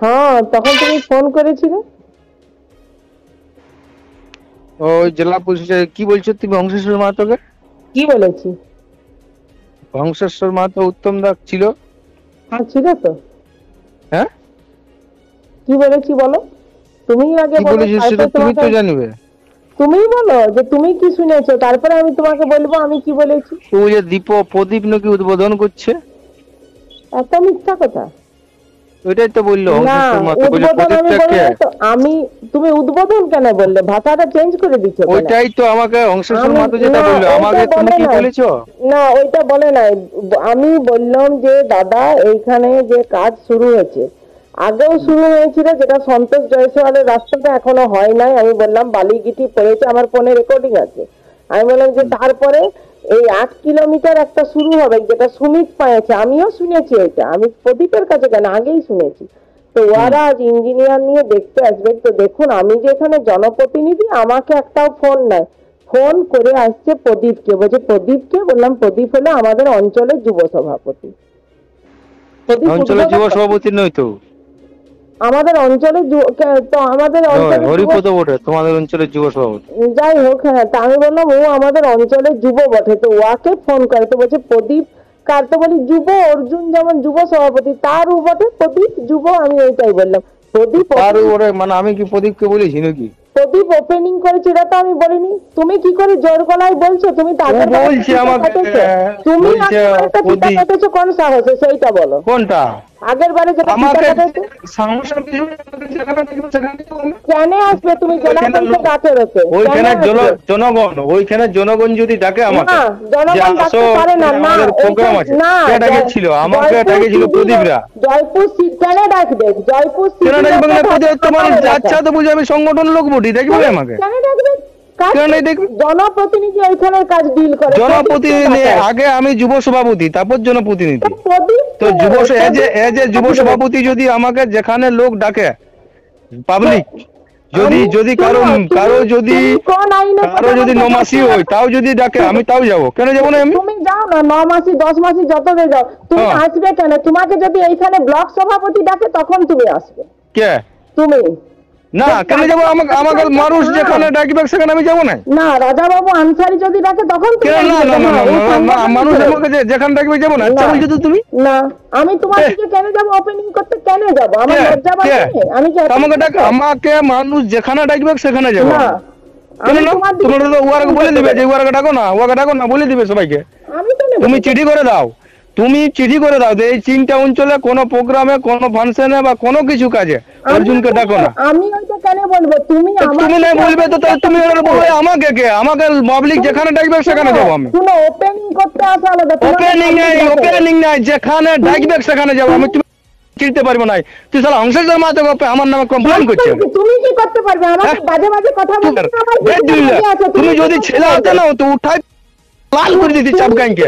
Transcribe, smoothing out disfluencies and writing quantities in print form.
হ্যাঁ, তখন তুমি ফোন করেছিলে। ওই জেলা পুলিশে কি বলছো তুমি হংসেশ্বর মাহাতোকে? কি বলেছি? হংসেশ্বর মাহাতো উত্তম দাস ছিল। হ্যাঁ, ছিল তো। হ্যাঁ, কি বলেছি বলো? তুমিই আগে কি বলো, বলেছিস তারপর সেটা তুমি তোমাকে। তো জানবে। তুমিই বলো যে তুমি কি শুনেছো, তারপরে আমি তোমাকে বলবো আমি কি বলেছি। ও যে প্রদীপ নাকি উদ্বোধন করছে, এত মিথ্যা কথা! ওইটাই তো বললো না, হংসেশ্বর মাহাতো, বলছে উদ্বোধন আমি প্রদীপটা কে? বলিনি তো। তুমি উদ্বোধন কেন বললে? ভাষাটা চেঞ্জ করে দিচ্ছ কেন? ওইটাই তো আমাকে হংসেশ্বর আমি মাহাতো যেটা না, বললো, ওইটা আমাকে তুমি বলে কি নাই। বলেছো? না, ওইটা বলে নাই। আমি বললাম যে দাদা, এইখানে যে কাজ শুরু হয়েছে, আগেও শুরু হয়েছিল, যেটা সন্তোষ জয়সওয়ালের রাস্তাটা এখনো হয় নাই। আমি বললাম বালিগিটি পড়েছে, আমার ফোনে রেকর্ডিং আছে। আমি বললাম যে তারপরে এই 8 কিলোমিটার একটা শুরু হবে, যেটা সুমিত পাইছে। আমিও শুনেছি ওইটা, আমি প্রদীপের কাছে কেন, আগেই শুনেছি। তো ওরা আজ ইঞ্জিনিয়ার নিয়ে দেখতে আসবে। তো দেখুন, আমি যে এখানে জনপ্রতিনিধি, আমাকে একটাও ফোন নাই। ফোন করে আসছে প্রদীপকে, বলছে প্রদীপকে। বললাম প্রদীপ হলো আমাদের অঞ্চলের যুব সভাপতি। প্রদীপ অঞ্চলের যুব উদ্বোধন সভাপতি নয় তো? আমাদের অঞ্চলের তো আমাদের নয়, অঞ্চলের যুব। হরিপদ বটে তোমাদের অঞ্চলের যুব সভাপতি। যাই হোক, হ্যাঁ, তা আমি বললাম ও আমাদের অঞ্চলের যুব বটে। তো ওয়াকে ফোন করে, তো বলছে প্রদীপ কার? তো বলি যুব অর্জুন, যেমন যুব সভাপতি তারও বটে প্রদীপ যুব। আমি এইটাই বললাম। প্রদীপ তার ওরে মানে আমি কি প্রদীপকে বলেছি নাকি? প্রদীপ ওপেনিং করেছে, এটা তো আমি বলিনি। তুমি কি করে জোর গলায় বলছো? তুমি তো ও আগের বারে বলছে ফিতা আমাকে, কেটেছো। তুমি বলছে আগের বারে তো ফিতা প্রদীপ। কেটেছো কোন সাহসে, সেইটা বলো। কোনটা? আগের বারে যেটা ফিতা আমাকে কেটেছো। সমস্যা কিছু নেই, যেখানে দেখবে সেখানে যাবো আমি। কেন আসবে তুমি? জেলা ওইখানে পরিষদ ডাকে ওকে, কেন ওইখানে আসবে? জনগণ, ওইখানে জনগণ যদি ডাকে আমাকে না, যে জনগণ আসো, ডাকতে পারে না। না, আমাদের প্রোগ্রাম এইখানে আছে, না। কে ডাকেছিল? আমাকে ডাকেছিল প্রদীপরা। জয়পুর সিট কেন ডাকবে? জয়পুর কেন সিটি ডাকবে না? তোমার আচ্ছা তো বুঝে আমি সংগঠন লোক বটি, দেখবে আমাকে কেন ডাকবে? কেন নাই দেখবে? জনপ্রতিনিধি ওইখানের কাজ ডিল করে। জনপ্রতিনিধি আগে, আমি যুব সভাপতি, তারপর জনপ্রতিনিধি। প্রদীপ তো এজ এ যুব সভাপতি যদি আমাকে যেখানে লোক ডাকে, পাবলিক, যদি কারো যদি নমাসি হয়, তাও যদি ডাকে আমি তাও যাবো। কেন যাবো না আমি? তুমি যাও না, 9 মাসি 10 মাসি যতবে যাও। তুমি হ্যাঁ। আসবে কেন? তোমাকে যদি এইখানে ব্লক সভাপতি ডাকে তখন তুমি আসবে। কে? তুমি না, কেন যাবো? আমাকে মানুষ যেখানে ডাকবে সেখানে আমি যাবো না। না, রাজাবাবু আনসারি যদি ডাকে তখন তুমি কেন? না আসবে। না না হ্যাঁ, না এই না, সংগঠন মানুষ করে। আমাকে যেখানে ডাকবে যাবো না। আচ্ছা না, বলছো তো তুমি। না, আমি তোমার দিকে কেন যাবো? ওপেনিং করতে কেন যাবো? আমার লজ্জা পাচ্ছে। আমি কি আমাকে মানুষ যেখানে ডাকবে সেখানে যাবো না, আমি। কেন আমি না? তোমার দিকে তোমরা তো ওয়ার্ক বলে দিবে যে ওয়ার্ক ডাকো না, ওয়ার্ক ডাকো না বলে দিবে সবাইকে। আমি কেন তুমি বলবো? চিঠি করে দাও, তুমি চিঠি করে দাও যে এই 3টা অঞ্চলে কোনো প্রোগ্রামে, কোনো ফাংশনে বা কোনো কিছু কাজে অর্জুনকে ডাকো না। আমি ওইটা কেন বলবো? তুমি তুমি না বলবে তো তাহলে তুমি বলবে আমাকে কে? আমাকে পাবলিক যেখানে ডাকবে সেখানে যাবো আমি। শুনো, ওপেনিং করতে আসা আলাদা। ওপেনিং নাই, যেখানে ডাকবে সেখানে যাবো আমি। তুমি চিনতে পারবো না। তুই শালা হংসেশ্বর মাহাতো আমার নামে কমপ্লেন করছে। তুমি কি করতে পারবে? আমাকে বাজে বাজে কথা বলতে। তুমি যদি ছেলে হতে না তো উঠাই লাল করে দিতি চাপ গাইকে।